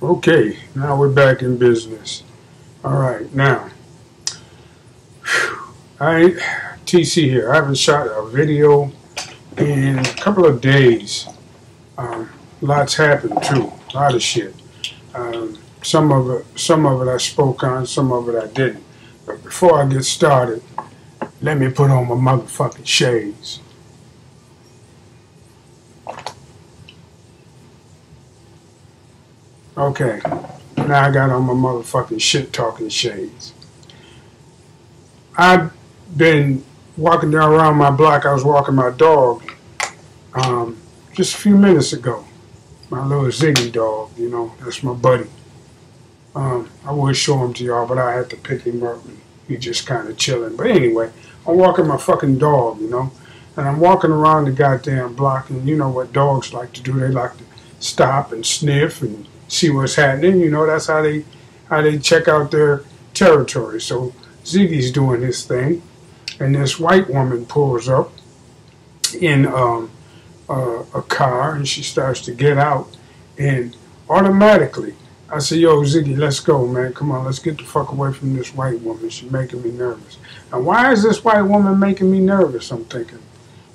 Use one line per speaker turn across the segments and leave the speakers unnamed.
Okay, now we're back in business. All right, now, TC here. I haven't shot a video in a couple of days. Lots happened too. A lot of shit. Some of it I spoke on, some of it I didn't. But before I get started, let me put on my motherfucking shades. Okay, now I got on my motherfucking shit-talking shades. I've been walking down around my block. I was walking my dog just a few minutes ago. My little Ziggy dog, you know, that's my buddy. I would show him to y'all, but I had to pick him up. And he just kind of chilling. But anyway, I'm walking my fucking dog, you know, and I'm walking around the goddamn block, and you know what dogs like to do. They like to stop and sniff and see what's happening. You know, that's how they check out their territory. So Ziggy's doing his thing, and this white woman pulls up in a car, and she starts to get out, and automatically I say, yo, Ziggy, let's go, man. Come on, let's get the fuck away from this white woman. She's making me nervous. Now, why is this white woman making me nervous, I'm thinking?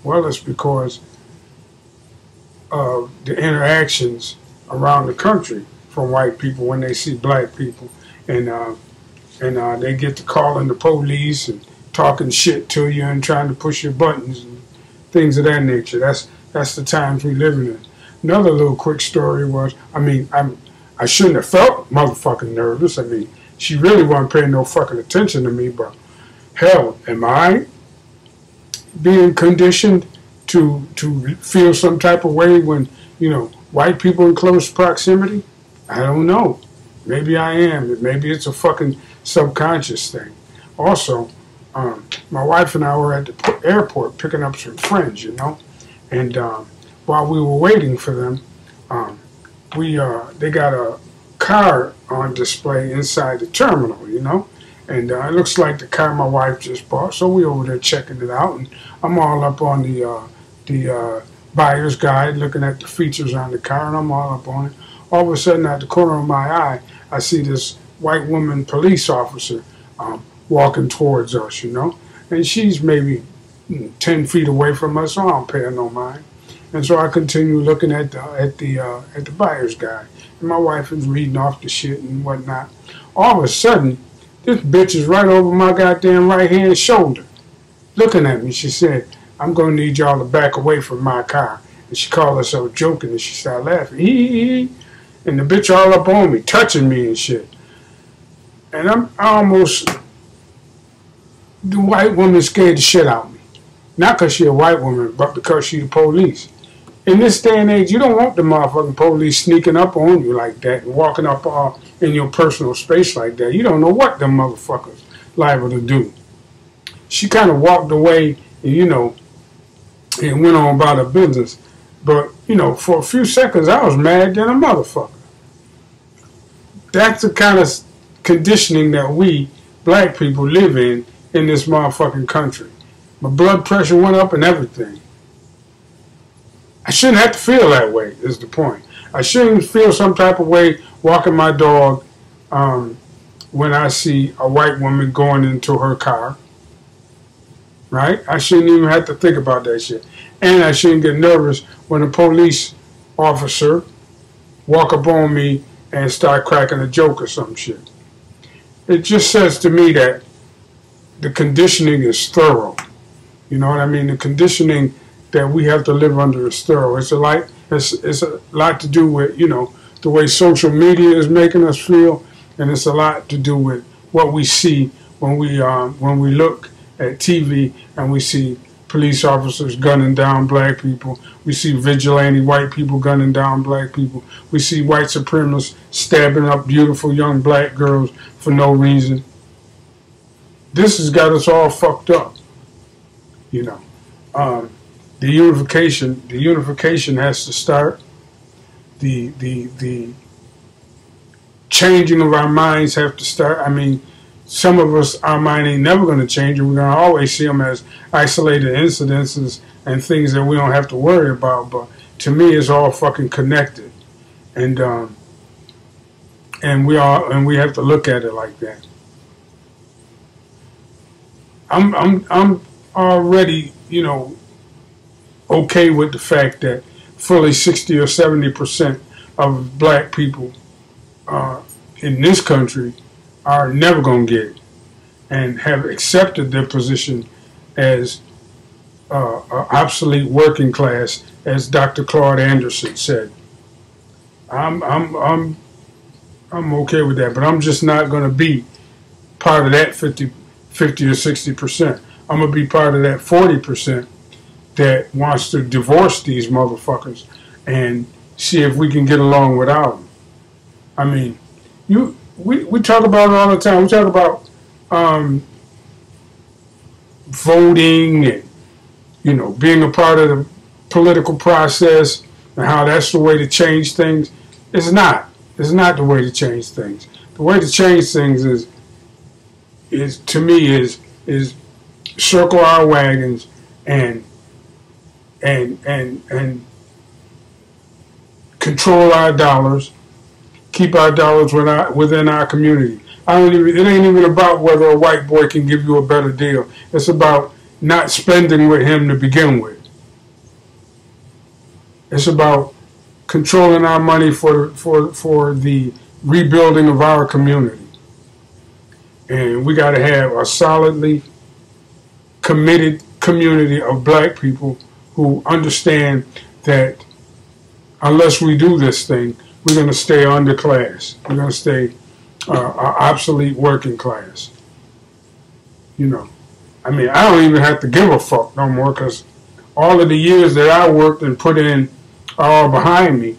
Well, it's because of the interactions around the country from white people when they see black people. And they get to calling the police and talking shit to you and trying to push your buttons and things of that nature. That's the times we live in. Another little quick story was, I shouldn't have felt motherfucking nervous. I mean, she really wasn't paying no fucking attention to me, but hell, am I being conditioned to feel some type of way when, you know, white people in close proximity? I don't know. Maybe I am. Maybe it's a fucking subconscious thing. Also, my wife and I were at the airport picking up some friends, you know, and while we were waiting for them, they got a car on display inside the terminal, you know, and it looks like the car my wife just bought. So we over there checking it out, and I'm all up on the buyer's guide, looking at the features on the car, and I'm all up on it. All of a sudden, at the corner of my eye, I see this white woman police officer walking towards us, you know, and she's maybe 10 feet away from us, so I don't pay her no mind. And so I continue looking at the buyer's guide, and my wife is reading off the shit and whatnot. All of a sudden, this bitch is right over my goddamn right hand shoulder, looking at me. She said, "I'm gonna need y'all to back away from my car." And she called herself joking, and she started laughing. Hee. And the bitch all up on me, touching me and shit. And the white woman scared the shit out of me. Not because she a white woman, but because she the police. In this day and age, you don't want the motherfucking police sneaking up on you like that and walking up in your personal space like that. You don't know what them motherfuckers liable to do. She kind of walked away, and, you know, and went on about her business. But, you know, for a few seconds, I was mad than a motherfucker. That's the kind of conditioning that we, black people, live in this motherfucking country. My blood pressure went up and everything. I shouldn't have to feel that way, is the point. I shouldn't feel some type of way walking my dog when I see a white woman going into her car. Right? I shouldn't even have to think about that shit. And I shouldn't get nervous when a police officer walk up on me and start cracking a joke or some shit. It just says to me that the conditioning is thorough. You know what I mean? The conditioning that we have to live under is thorough. It's a lot to do with, you know, the way social media is making us feel, and it's a lot to do with what we see when we look at TV and we see police officers gunning down black people. We see vigilante white people gunning down black people. We see white supremacists stabbing up beautiful young black girls for no reason. This has got us all fucked up, you know. The unification has to start. The changing of our minds have to start. I mean, some of us, our mind ain't never going to change, and we're going to always see them as isolated incidences and things that we don't have to worry about. But to me, it's all fucking connected. And and we have to look at it like that. I'm already, you know, okay with the fact that fully 60 or 70% of black people in this country are never going to get it, and have accepted their position as obsolete working class, as Dr. Claude Anderson said. I'm okay with that, but I'm just not going to be part of that 50 or 60%. I'm going to be part of that 40% that wants to divorce these motherfuckers and see if we can get along without them. I mean, we talk about it all the time. We talk about voting and, you know, being a part of the political process and how that's the way to change things. It's not. It's not the way to change things. The way to change things is to me is circle our wagons and control our dollars, keep our dollars within our community. It ain't even about whether a white boy can give you a better deal. It's about not spending with him to begin with. It's about controlling our money for the rebuilding of our community. And we got to have a solidly committed community of black people who understand that unless we do this thing, we're going to stay underclass. We're going to stay obsolete working class. You know, I mean, I don't even have to give a fuck no more, because all of the years that I worked and put in are all behind me,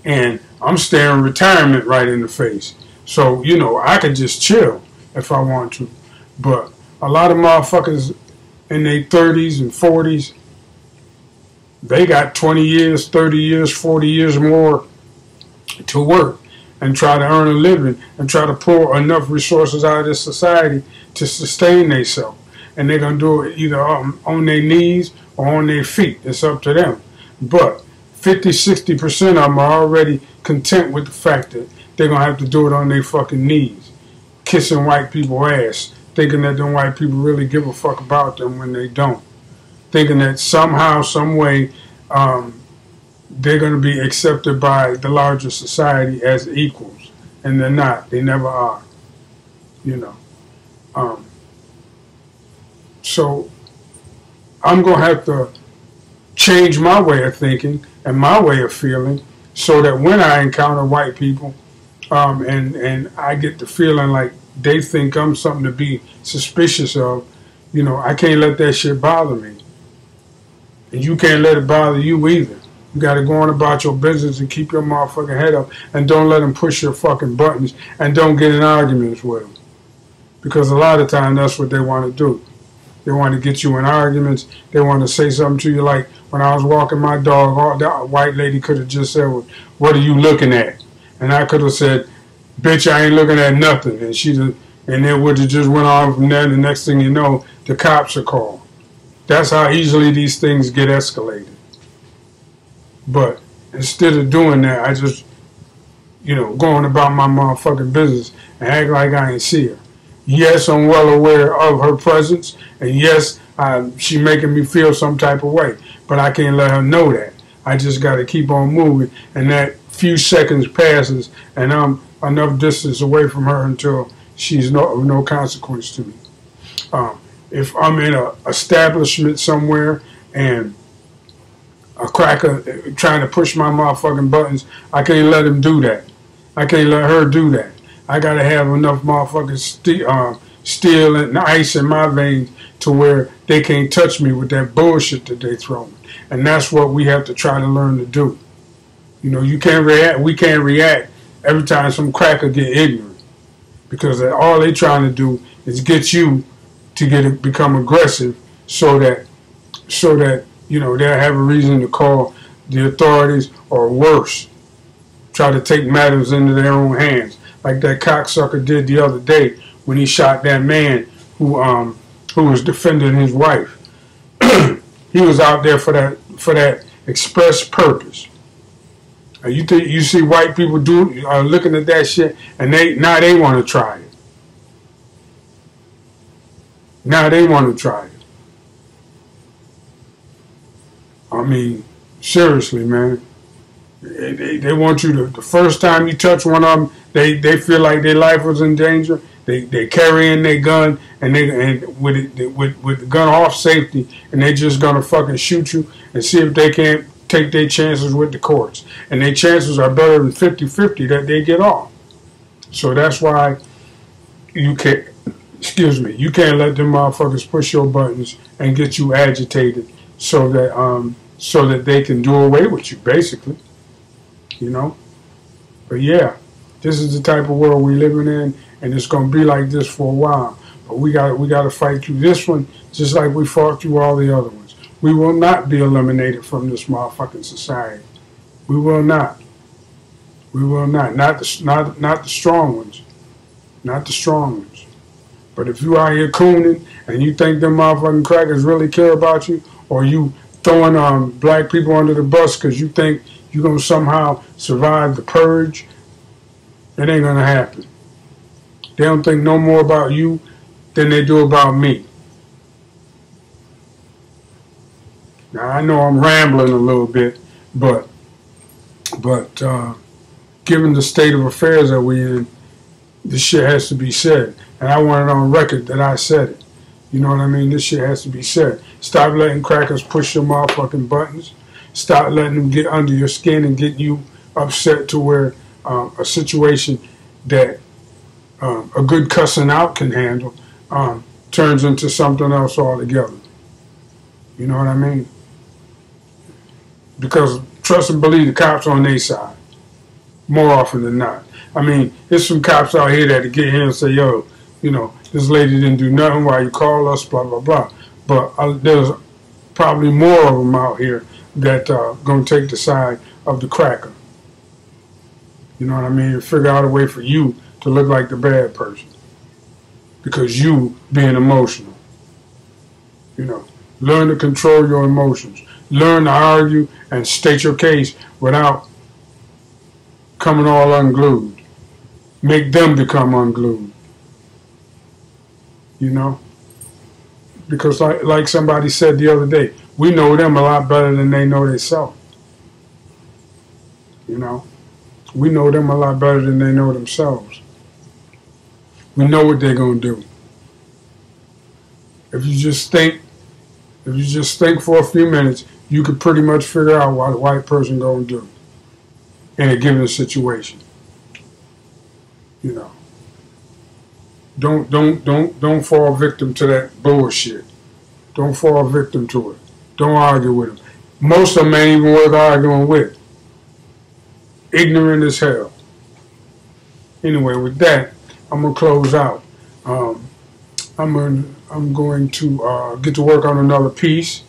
and I'm staring retirement right in the face. So, you know, I could just chill if I want to. But a lot of motherfuckers in their 30s and 40s, they got 20 years, 30 years, 40 years more to work and try to earn a living and try to pull enough resources out of this society to sustain themselves. And they're going to do it either on their knees or on their feet. It's up to them. But 50, 60% of them are already content with the fact that they're going to have to do it on their fucking knees, kissing white people's ass, thinking that them white people really give a fuck about them when they don't. Thinking that somehow, some way, they're going to be accepted by the larger society as equals. And they're not. They never are. You know. So I'm going to have to change my way of thinking and my way of feeling so that when I encounter white people and I get the feeling like they think I'm something to be suspicious of, you know, I can't let that shit bother me. And you can't let it bother you either. You got to go on about your business and keep your motherfucking head up, and don't let them push your fucking buttons, and don't get in arguments with them. Because a lot of times that's what they want to do. They want to get you in arguments. They want to say something to you like, when I was walking my dog, that white lady could have just said, well, what are you looking at? And I could have said, bitch, I ain't looking at nothing. And it would have just went on from there, and the next thing you know, the cops are called. That's how easily these things get escalated. But instead of doing that, I just, you know, going about my motherfucking business and act like I ain't see her. Yes, I'm well aware of her presence, and yes, she making me feel some type of way, but I can't let her know that. I just got to keep on moving, and that few seconds passes, and I'm enough distance away from her until she's no consequence to me. If I'm in an establishment somewhere and a cracker trying to push my motherfucking buttons, I can't let him do that. I can't let her do that. I got to have enough motherfucking steel and ice in my veins to where they can't touch me with that bullshit that they throwing. And that's what we have to try to learn to do. You know, you can't react. We can't react every time some cracker get ignorant, because all they trying to do is get you to become aggressive, so that you know, they'll have a reason to call the authorities, or worse, try to take matters into their own hands, like that cocksucker did the other day when he shot that man who was defending his wife. He was out there for that express purpose. And you see white people looking at that shit, and now they want to try it. Now they want to try it. I mean, seriously, man. They want you to, the first time you touch one of them, they feel like their life was in danger. They carry in their gun, and with the gun off safety, and they just gonna fucking shoot you and see if they can't take their chances with the courts. And their chances are better than 50-50 that they get off. So that's why you can't, you can't let them motherfuckers push your buttons and get you agitated so that they can do away with you, basically. You know? But yeah, this is the type of world we're living in, and it's gonna be like this for a while. But we gotta fight through this one just like we fought through all the other ones. We will not be eliminated from this motherfucking society. We will not. We will not. Not the strong ones. Not the strong ones. But if you out here cooning and you think them motherfucking crackers really care about you, or you throwing black people under the bus because you think you're going to somehow survive the purge, it ain't going to happen. They don't think no more about you than they do about me. Now, I know I'm rambling a little bit, but given the state of affairs that we're in, this shit has to be said. And I want it on record that I said it. You know what I mean? This shit has to be said. Stop letting crackers push your motherfucking buttons. Stop letting them get under your skin and get you upset to where a situation that a good cussing out can handle turns into something else altogether. You know what I mean? Because trust and believe the cops on their side more often than not. I mean, there's some cops out here that get here and say, yo, you know, this lady didn't do nothing while you call us, blah, blah, blah. But there's probably more of them out here that going to take the side of the cracker. You know what I mean? Figure out a way for you to look like the bad person. Because you being emotional. You know, learn to control your emotions. Learn to argue and state your case without coming all unglued. Make them become unglued. You know? Because like somebody said the other day, we know them a lot better than they know themselves. You know? We know them a lot better than they know themselves. We know what they're going to do. If you just think for a few minutes, you could pretty much figure out what a white person going to do in a given situation. You know. Don't fall victim to that bullshit. Don't fall victim to it. Don't argue with them. Most of them ain't even worth arguing with. Ignorant as hell. Anyway, with that, I'm gonna close out. I'm going to get to work on another piece.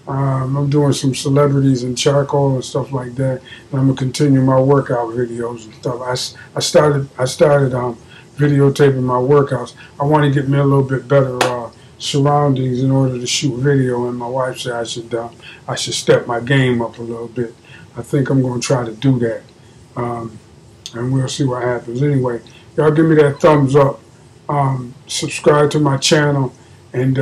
I'm doing some celebrities and charcoal and stuff like that, and I'm gonna continue my workout videos and stuff. I started videotaping my workouts. I want to get me a little bit better surroundings in order to shoot video, and my wife said I should step my game up a little bit. I think I'm going to try to do that, and we'll see what happens. Anyway, y'all give me that thumbs up, subscribe to my channel, and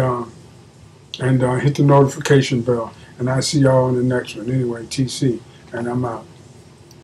hit the notification bell. And I'll see y'all on the next one. Anyway, TC, and I'm out.